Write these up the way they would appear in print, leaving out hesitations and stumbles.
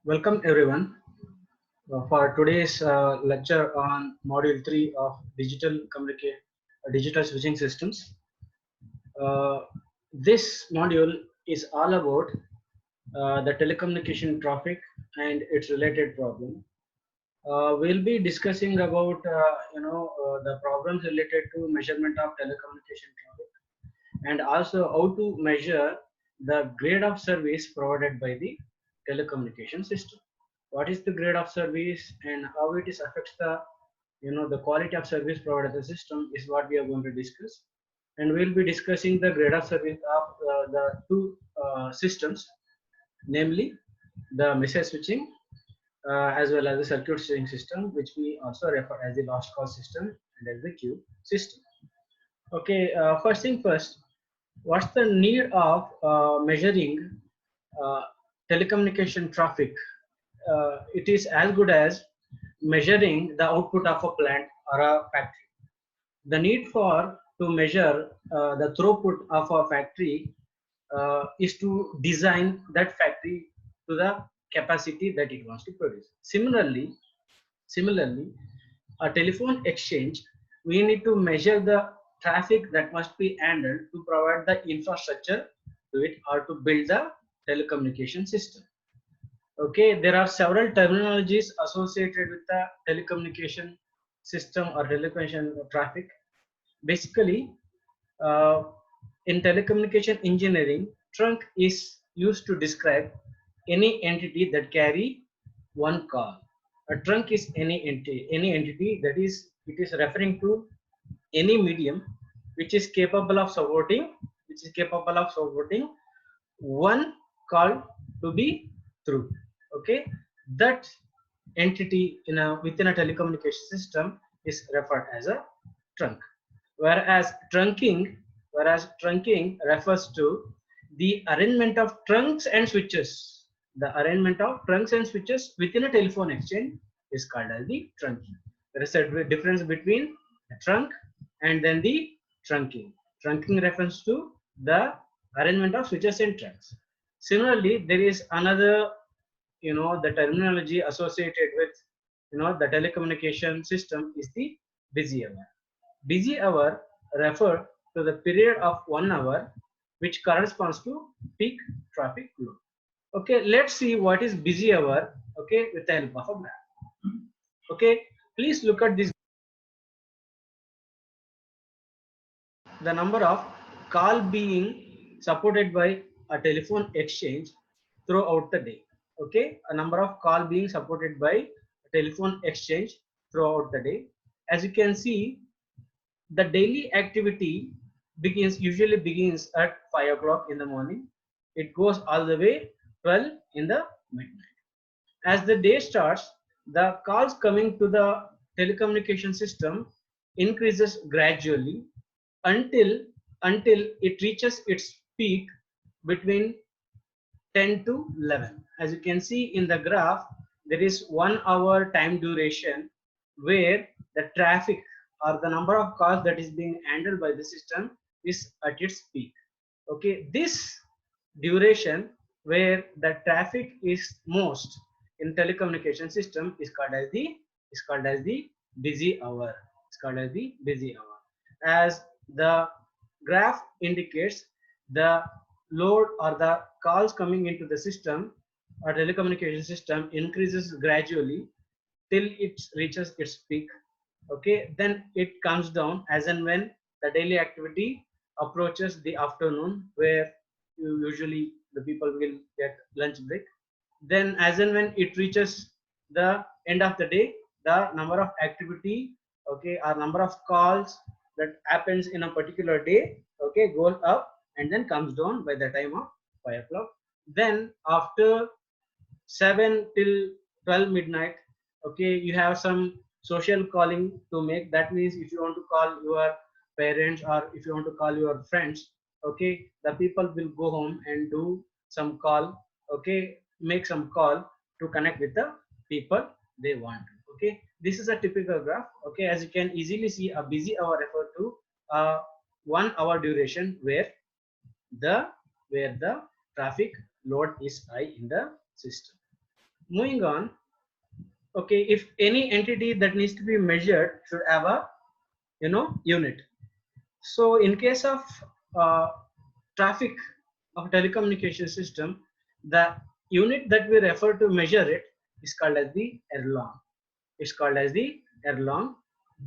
Welcome everyone for today's lecture on module 3 of digital switching systems. Uh, this module is all about the telecommunication traffic and its related problem. We'll be discussing about the problems related to measurement of telecommunication traffic and also how to measure the grade of service provided by the telecommunication system. What is the grade of service and how it is affects the quality of service provided by the system is what we are going to discuss. And we'll be discussing the grade of service of the two systems, namely the message switching as well as the circuit switching system, which we also refer as the last call system and as the queue system. Okay, first thing first, what's the need of measuring uh, telecommunication traffic? It is as good as measuring the output of a plant or a factory. The need for to measure the throughput of a factory is to design that factory to the capacity that it wants to produce. Similarly, a telephone exchange, we need to measure the traffic that must be handled to provide the infrastructure to it or to build the telecommunication system. Okay, there are several terminologies associated with the telecommunication system or telecommunication traffic. Basically, uh, in telecommunication engineering, trunk is used to describe any entity that carry one call. A trunk is any entity that is it is referring to any medium which is capable of supporting one call to be through. Okay, that entity within a telecommunication system is referred as a trunk. Whereas trunking refers to the arrangement of trunks and switches. The arrangement of trunks and switches within a telephone exchange is called as the trunking. There is a difference between a trunk and then the trunking. Trunking refers to the arrangement of switches and trunks. Similarly, there is another, the terminology associated with, the telecommunication system is the busy hour. Busy hour refer to the period of 1 hour which corresponds to peak traffic load. Okay, let's see what is busy hour. Okay, with the help of a graph. Okay, please look at this. The number of call being supported by a telephone exchange throughout the day. Okay, a number of call being supported by a telephone exchange throughout the day. As you can see, the daily activity usually begins at 5 o'clock in the morning. It goes all the way 12 in the midnight. As the day starts, the calls coming to the telecommunication system increases gradually until until it reaches its peak between 10 to 11. As you can see in the graph, there is 1 hour time duration where the traffic or the number of calls that is being handled by the system is at its peak. Okay, this duration where the traffic is most in telecommunication system is called as the busy hour. It's called as the busy hour. As the graph indicates, the load or the calls coming into the system or telecommunication system increases gradually till it reaches its peak. Okay, then it comes down as and when the daily activity approaches the afternoon, where usually the people will get lunch break. Then as and when it reaches the end of the day, the number of activity, okay, or number of calls that happens in a particular day, okay, goes up and then comes down by the time of 5 o'clock. Then after 7 till 12 midnight, okay, you have some social calling to make. That means if you want to call your parents or if you want to call your friends, okay, the people will go home and do some call, okay, make some call to connect with the people they want. Okay, this is a typical graph. Okay, as you can easily see, a busy hour refer to a 1 hour duration the where the traffic load is high in the system. moving on. Okay, if any entity that needs to be measured should have a unit. So in case of uh, traffic of telecommunication system, the unit that we refer to measure it is called as the erlong. It's called as the erlong.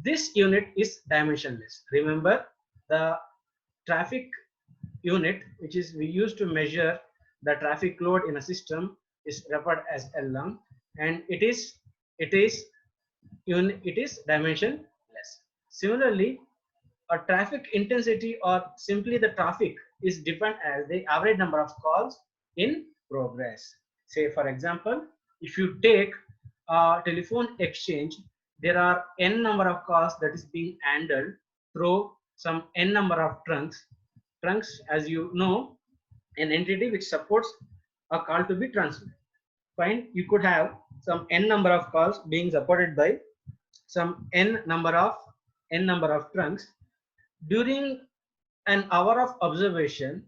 This unit is dimensionless. Remember, the traffic unit which is we use to measure the traffic load in a system is referred as erlong, and it is dimensionless. Similarly, a traffic intensity or simply the traffic is defined as the average number of calls in progress. Say for example, if you take a telephone exchange, there are n number of calls that is being handled through some n number of trunks. Trunks, as you know, an entity which supports a call to be transmitted. Fine, you could have some n number of calls being supported by some n number of trunks during an hour of observation.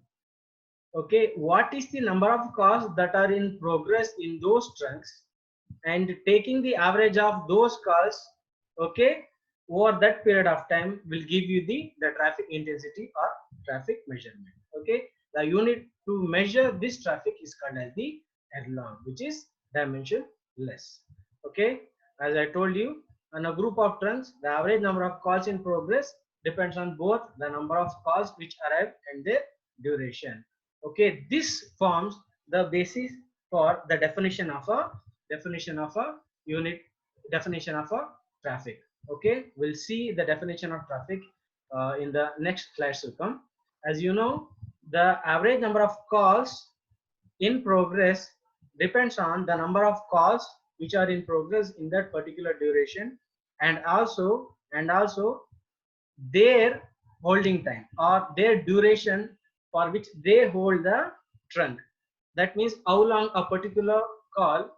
Okay, what is the number of calls that are in progress in those trunks, and taking the average of those calls, okay, over that period of time will give you the traffic intensity or traffic measurement. Okay, the unit to measure this traffic is called as the erlong, which is dimensionless. Okay, as I told you, on a group of trunks, the average number of calls in progress depends on both the number of calls which arrive and their duration. Okay, this forms the basis for the definition of a unit, definition of a traffic. Okay, we'll see the definition of traffic in the next slides to come. As you know, the average number of calls in progress depends on the number of calls which are in progress in that particular duration, and also their holding time or their duration for which they hold the trunk. That means how long a particular call,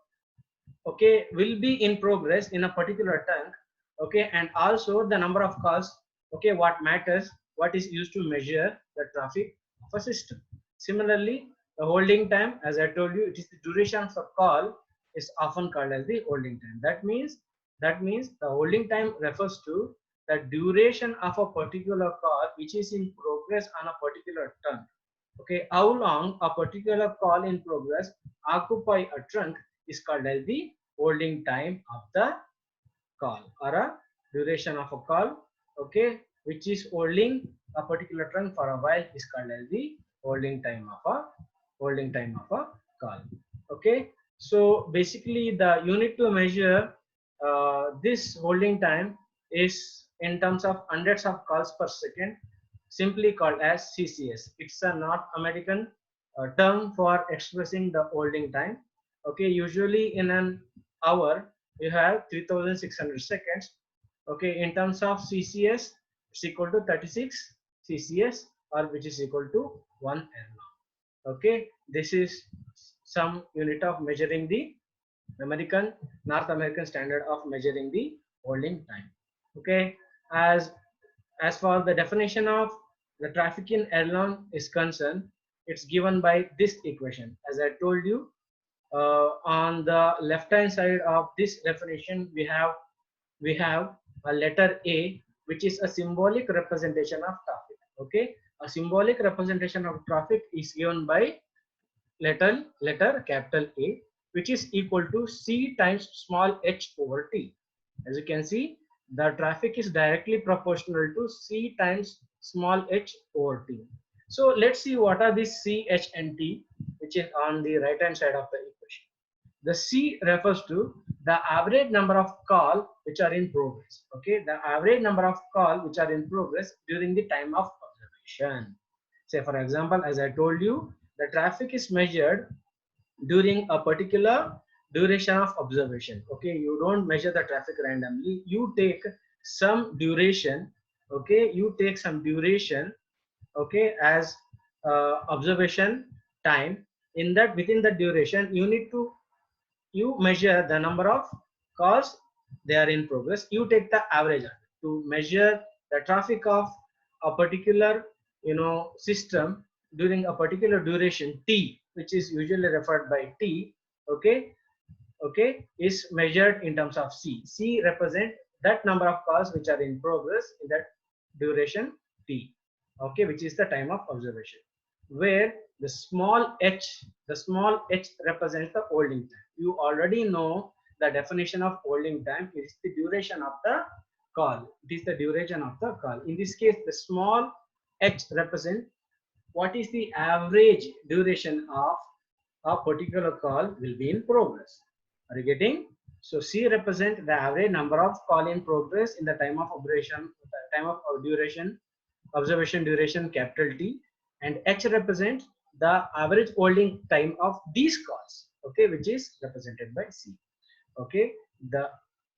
okay, will be in progress in a particular trunk. Okay, and also the number of calls. Okay, what matters, what is used to measure the traffic of a system. Similarly, the holding time, as I told you, it is the duration of a call is often called as the holding time. That means the holding time refers to the duration of a particular call which is in progress on a particular trunk. Okay, how long a particular call in progress occupy a trunk is called as the holding time of the call, or a duration of a call, okay, which is holding a particular trunk for a while is called as the holding time of a call. Okay, so basically the unit to measure this holding time is in terms of hundreds of calls per second, simply called as CCS. It's a North American term for expressing the holding time. Okay, usually in an hour you have 3600 seconds. Okay, in terms of CCS, it's equal to 36 CCS, or which is equal to 1 erlong. Okay, this is some unit of measuring the North American standard of measuring the holding time. Okay, as for the definition of the traffic in erlong is concerned, it's given by this equation. As I told you, on the left hand side of this definition, we have a letter A, which is a symbolic representation of traffic. Okay, a symbolic representation of traffic is given by letter capital A, which is equal to C times small h over T. As you can see, the traffic is directly proportional to C times small h over T. So let's see what are these C, H and T, which is on the right hand side of the equation. The C refers to the average number of call which are in progress. Okay, the average number of call which are in progress during the time of observation. Say for example, as I told you, the traffic is measured during a particular duration of observation. Okay, you don't measure the traffic randomly, you take some duration. Okay, you take some duration, okay, as observation time. In that, within the duration, you measure the number of calls they are in progress. You take the average to measure the traffic of a particular system during a particular duration T, which is usually referred by T. Okay, okay, is measured in terms of C. C represent that number of calls which are in progress in that duration T, okay, which is the time of observation, where the small h represents the holding time. You already know the definition of holding time is the duration of the call. It is the duration of the call. In this case, the small h represent what is the average duration of a particular call will be in progress. Are you getting? So C represent the average number of call in progress in the time of operation, time of duration, observation duration capital T, and H represents the average holding time of these calls, okay, which is represented by C. Okay, the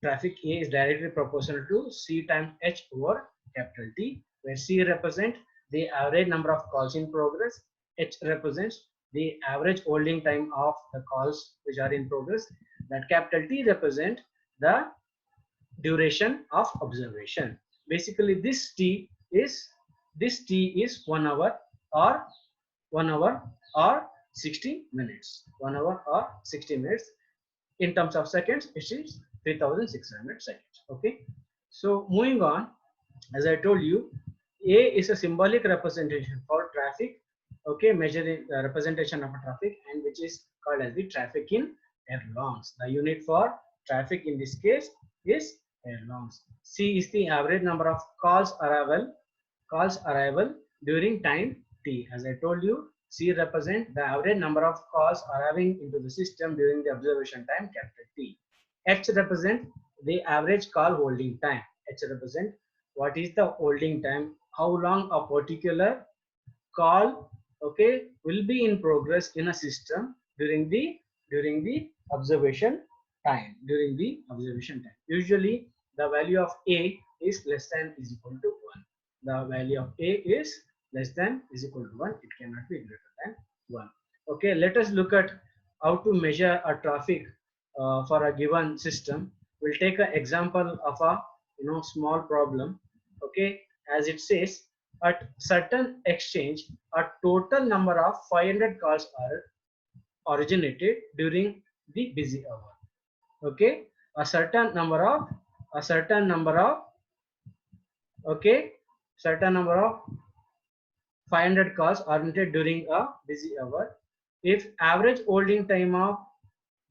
traffic A is directly proportional to C times H over capital T, where C represents the average number of calls in progress, H represents the average holding time of the calls which are in progress, that capital T represent the duration of observation. Basically, this T is 1 hour or 1 hour or 60 minutes. 1 hour or 60 minutes. In terms of seconds, it is 3600 seconds. Okay. So moving on, as I told you, A is a symbolic representation for traffic, okay, measuring the representation of a traffic, and which is called as the traffic in furlongs. The unit for traffic in this case is furlongs. C is the average number of calls arrival during time T. As I told you, C represent the average number of calls arriving into the system during the observation time capital T. H represent the average call holding time. H represent what is the holding time, how long a particular call, okay, will be in progress in a system during the observation time. Usually the value of A is less than is equal to 1. The value of A is less than is equal to 1. It cannot be greater than 1. Okay, let us look at how to measure a traffic for a given system. We'll take an example of a small problem. Okay, as it says, at certain exchange, a total number of 500 calls are originated during the busy hour. Okay, a okay, certain number of 500 calls are originated during a busy hour. If average holding time of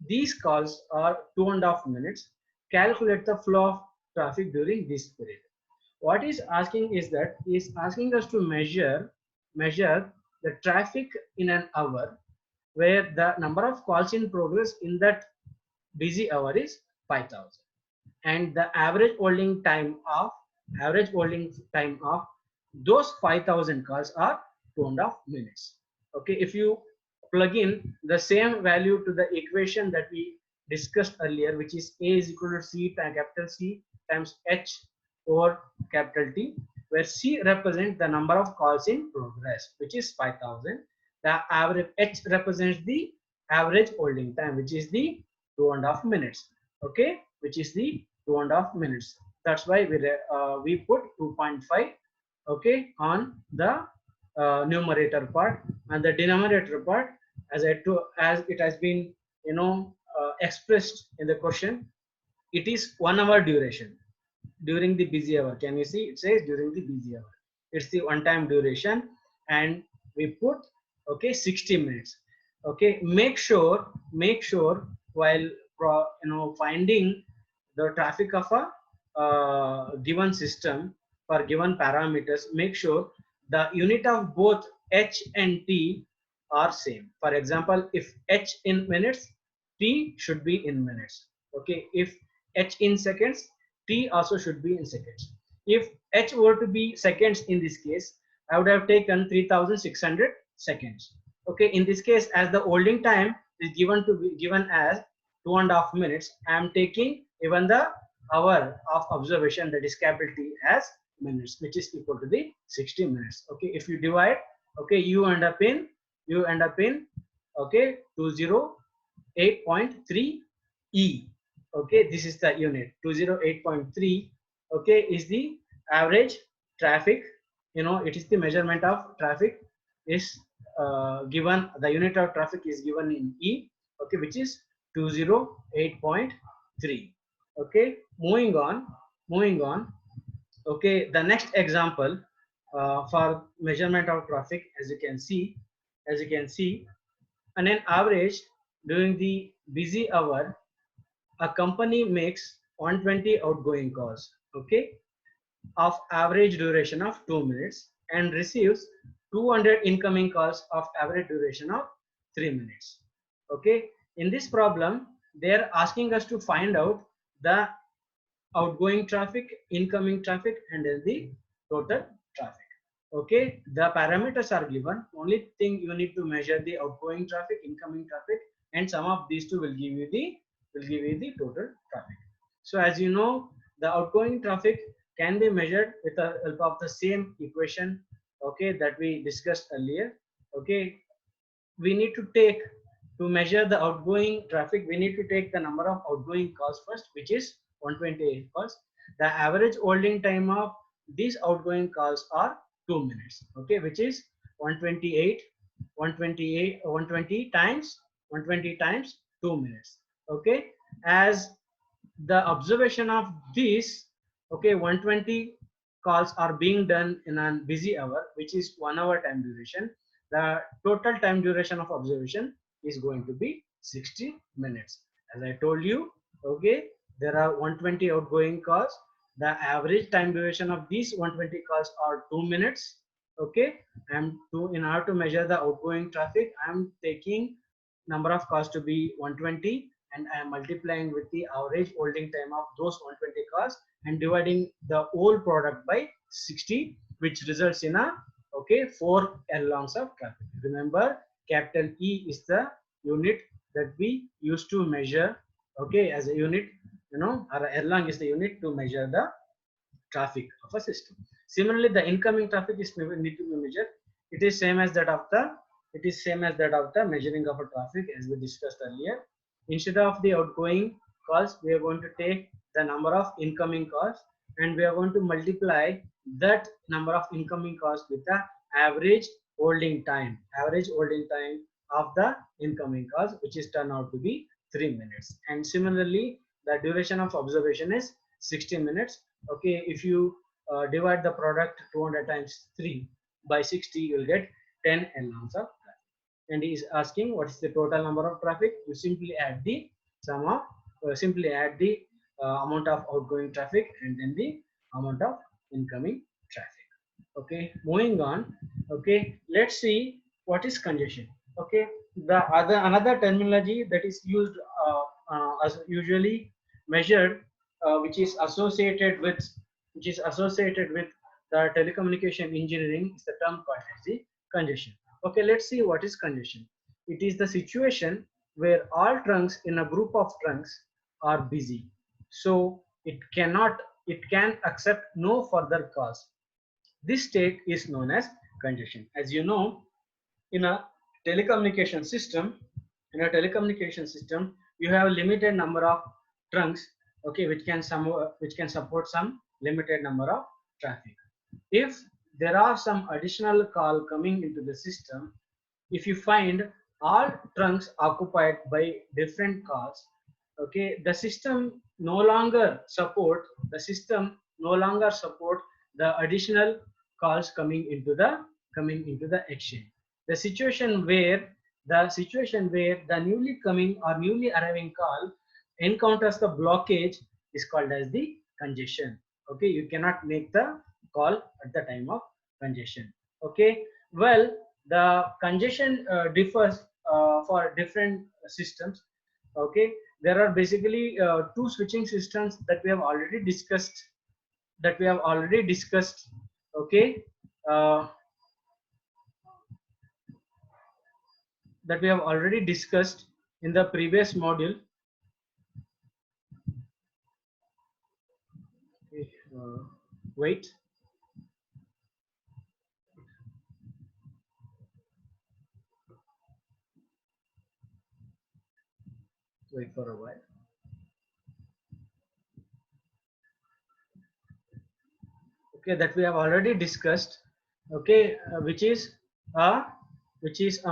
these calls are 2.5 minutes, calculate the flow of traffic during this period. What is asking is that is asking us to measure the traffic in an hour, where the number of calls in progress in that busy hour is 5000, and the average holding time of those 5000 calls are 2.5 minutes. Okay, if you plug in the same value to the equation that we discussed earlier, which is A is equal to capital C times H over capital T, where C represents the number of calls in progress, which is 5000. The average H represents the average holding time, which is the 2.5 minutes. Okay, which is the 2.5 minutes. That's why we put 2.5, okay, on the numerator part, and the denominator part, as it has been expressed in the question, it is 1 hour duration during the busy hour. Can you see it says during the busy hour? It's the one time duration, and we put, okay, 60 minutes. Okay, make sure while finding the traffic of a given system for given parameters, make sure the unit of both H and T are same. For example, if H in minutes, T should be in minutes. Okay, if H in seconds, T also should be in seconds. If H were to be seconds in this case, I would have taken 3600 seconds. Okay, in this case, as the holding time is given as 2.5 minutes, I am taking even the hour of observation, that is capital T, as minutes, which is equal to the 60 minutes. Okay, if you divide, okay, you end up in okay 208.3 E. Okay, this is the unit 208.3. okay, is the average traffic. It is the measurement of traffic is given, the unit of traffic is given in E, okay, which is 208.3. Okay, moving on. Okay, the next example for measurement of traffic, as you can see, on an average during the busy hour, a company makes 120 outgoing calls. Okay, of average duration of 2 minutes and receives 200 incoming calls of average duration of 3 minutes. Okay, in this problem they are asking us to find out the outgoing traffic, incoming traffic, and then the total traffic. Okay, the parameters are given. Only thing you need to measure the outgoing traffic, incoming traffic, and sum of these two will give you the total traffic. So as you know, the outgoing traffic can be measured with the help of the same equation, okay, that we discussed earlier. Okay, we need to take, to measure the outgoing traffic, we need to take the number of outgoing calls first, which is 128 calls. The average holding time of these outgoing calls are 2 minutes, okay, which is 128 120 times 2 minutes. Okay, as the observation of this, okay, 120 calls are being done in a busy hour, which is 1 hour time duration. The total time duration of observation is going to be 60 minutes. As I told you, okay, there are 120 outgoing calls. The average time duration of these 120 calls are 2 minutes. Okay, and in order to measure the outgoing traffic, I am taking number of calls to be 120, and I am multiplying with the average holding time of those 120 calls and dividing the whole product by 60, which results in a, okay, 4 L-longs of traffic. Remember, capital E is the unit that we used to measure, okay, as a unit, you know, or L-long is the unit to measure the traffic of a system. Similarly, the incoming traffic is need to be measured. It is same as that of the measuring of a traffic, as we discussed earlier. Instead of the outgoing calls, we are going to take the number of incoming calls, and we are going to multiply that number of incoming calls with the average holding time of the incoming calls, which is turned out to be 3 minutes. And similarly, the duration of observation is 60 minutes. Okay, if you divide the product 200 times 3 by 60, you will get 10 L-longs of traffic. And he is asking what is the total number of traffic. You simply add the sum of amount of outgoing traffic and then the amount of incoming traffic. Okay, moving on. Okay, let's see what is congestion. Okay, another terminology that is used as usually measured, which is associated with the telecommunication engineering, is the term called as the congestion. Okay, let's see what is congestion. It is the situation where all trunks in a group of trunks are busy, so it can accept no further calls. This state is known as congestion. As you know, in a telecommunication system, you have a limited number of trunks, okay, which can support some limited number of traffic. If there are some additional call coming into the system, if you find all trunks occupied by different calls, okay, the system no longer support the additional calls coming into the exchange. The situation where the newly coming or newly arriving call encounters the blockage is called as the congestion. Okay, you cannot make the call at the time of congestion. Okay, well, the congestion differs for different systems. Okay, there are basically two switching systems that we have already discussed. Okay, uh, that we have already discussed in the previous module. Okay, wait. Wait for a while. Okay, that we have already discussed. Okay, which is a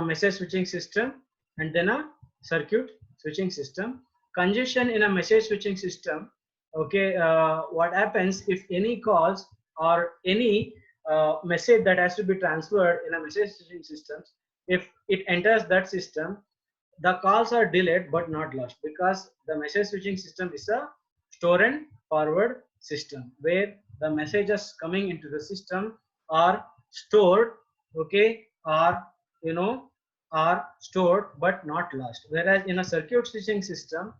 message switching system and then a circuit switching system. Congestion in a message switching system. Okay, what happens if any calls or any message that has to be transferred in a message switching system, if it enters that system, the calls are delayed but not lost, because the message switching system is a store and forward system where the messages coming into the system are stored, okay, are, you know, are stored but not lost. Whereas in a circuit switching system,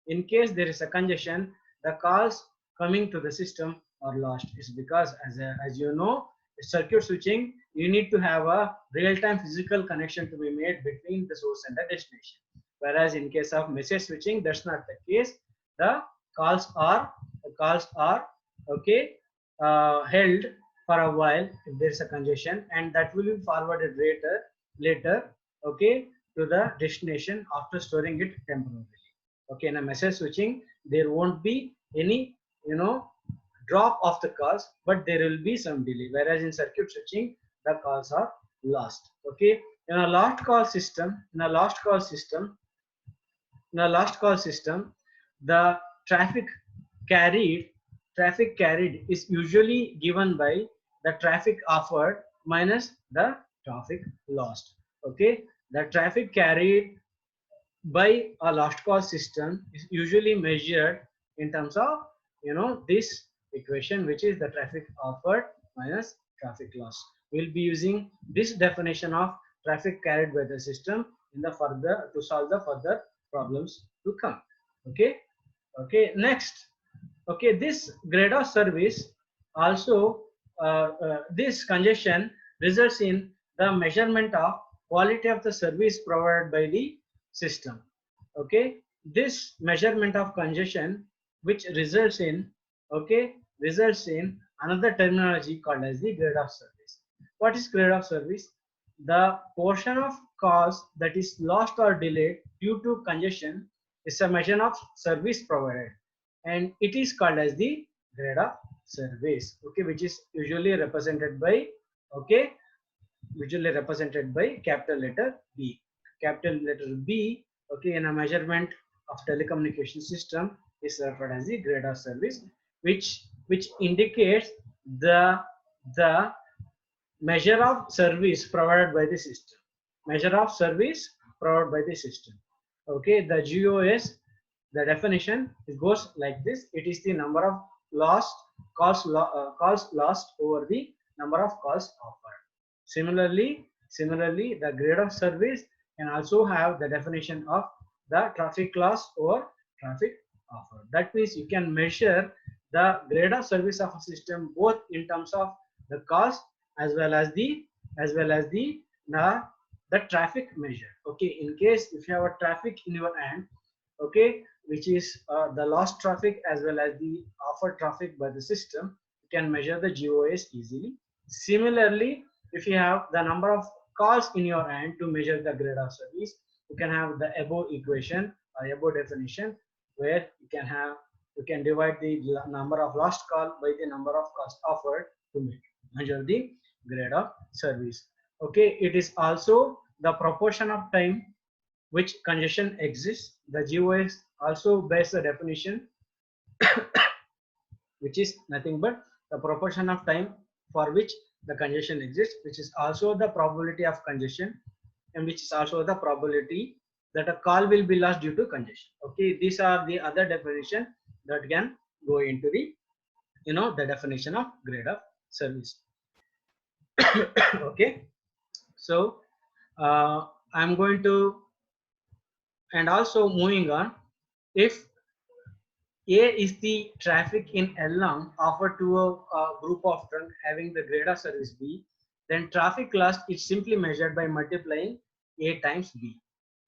in case there is a congestion, the calls coming to the system are lost. Is because as you know, circuit switching, you need to have a real-time physical connection to be made between the source and the destination. Whereas in case of message switching, that's not the case. The calls are okay, held for a while if there is a congestion, and that will be forwarded later, okay, to the destination after storing it temporarily. Okay, in a message switching, there won't be any, you know, drop of the calls, but there will be some delay. Whereas in circuit switching, the calls are lost. Okay, in a last call system, the traffic carried traffic carried is usually given by the traffic offered minus the traffic lost. Okay, the traffic carried by a last call system is usually measured in terms of, you know, this equation, which is the traffic offered minus traffic loss. We'll be using this definition of traffic carried by the system in the further to solve the further problems to come. Okay, next. Okay, this grade of service also, this congestion results in the measurement of quality of the service provided by the system. Okay, this measurement of congestion, which results in, okay, results in another terminology called as the grade of service. What is grade of service? The portion of calls that is lost or delayed due to congestion is a measure of service provided, and it is called as the grade of service. Okay, which is usually represented by, okay, capital letter B. Capital letter B, okay, in a measurement of telecommunication system is referred as the grade of service, which indicates the measure of service provided by the system. Measure of service provided by the system. Okay, the GOS, the definition, it goes like this. It is the number of calls lost over the number of calls offered. Similarly, the grade of service can also have the definition of the traffic loss over traffic offered. That means you can measure the grade of service of a system both in terms of the cost as well as the the traffic measure. Okay, in case if you have a traffic in your hand, okay, which is the lost traffic as well as the offered traffic by the system, you can measure the GOS easily. Similarly, if you have the number of calls in your hand to measure the grade of service, you can have the above equation or above definition, where you can divide the number of lost call by the number of calls offered to measure the grade of service. Okay, it is also the proportion of time which congestion exists. The GOS also bears the definition, which is nothing but the proportion of time for which the congestion exists, which is also the probability of congestion, and which is also the probability that a call will be lost due to congestion. Okay, these are the other definition that can go into the, you know, the definition of grade of service. Okay, so I'm going to, and also moving on, if A is the traffic in L offered to a group of trunk having the grade of service B, then traffic loss is simply measured by multiplying A times B.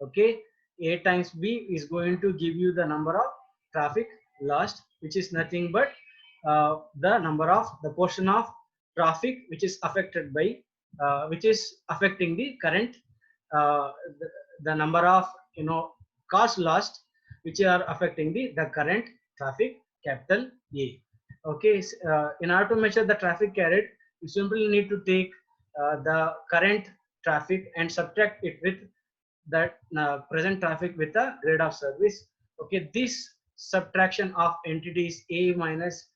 Okay, A times B is going to give you the number of traffic lost, which is nothing but the portion of traffic which is affected by, which is affecting the current, the number of, you know, cars lost, which are affecting the current traffic, capital A. Okay, in order to measure the traffic carried, you simply need to take the current traffic and subtract it with that present traffic with the grade of service. Okay, this subtraction of entities A minus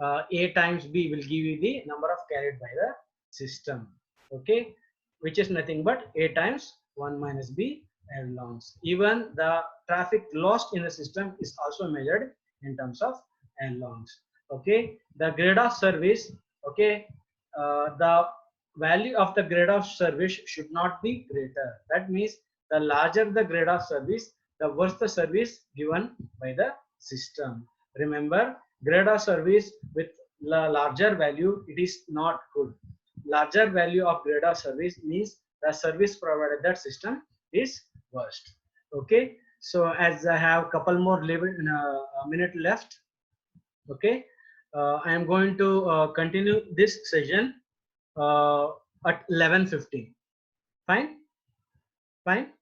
A times B will give you the number of carried by the system. Okay, which is nothing but A times 1 minus B L longs. Even the traffic lost in the system is also measured in terms of L longs. Okay, the grade of service. Okay, the value of the grade of service should not be greater. That means the larger the grade of service, the worse the service given by the system. Remember, grade of service with larger value, it is not good. Larger value of grade of service means the service provided that system is worst. Okay, so as I have couple more a minute left. Okay, I am going to continue this session at 11:15. Fine, fine.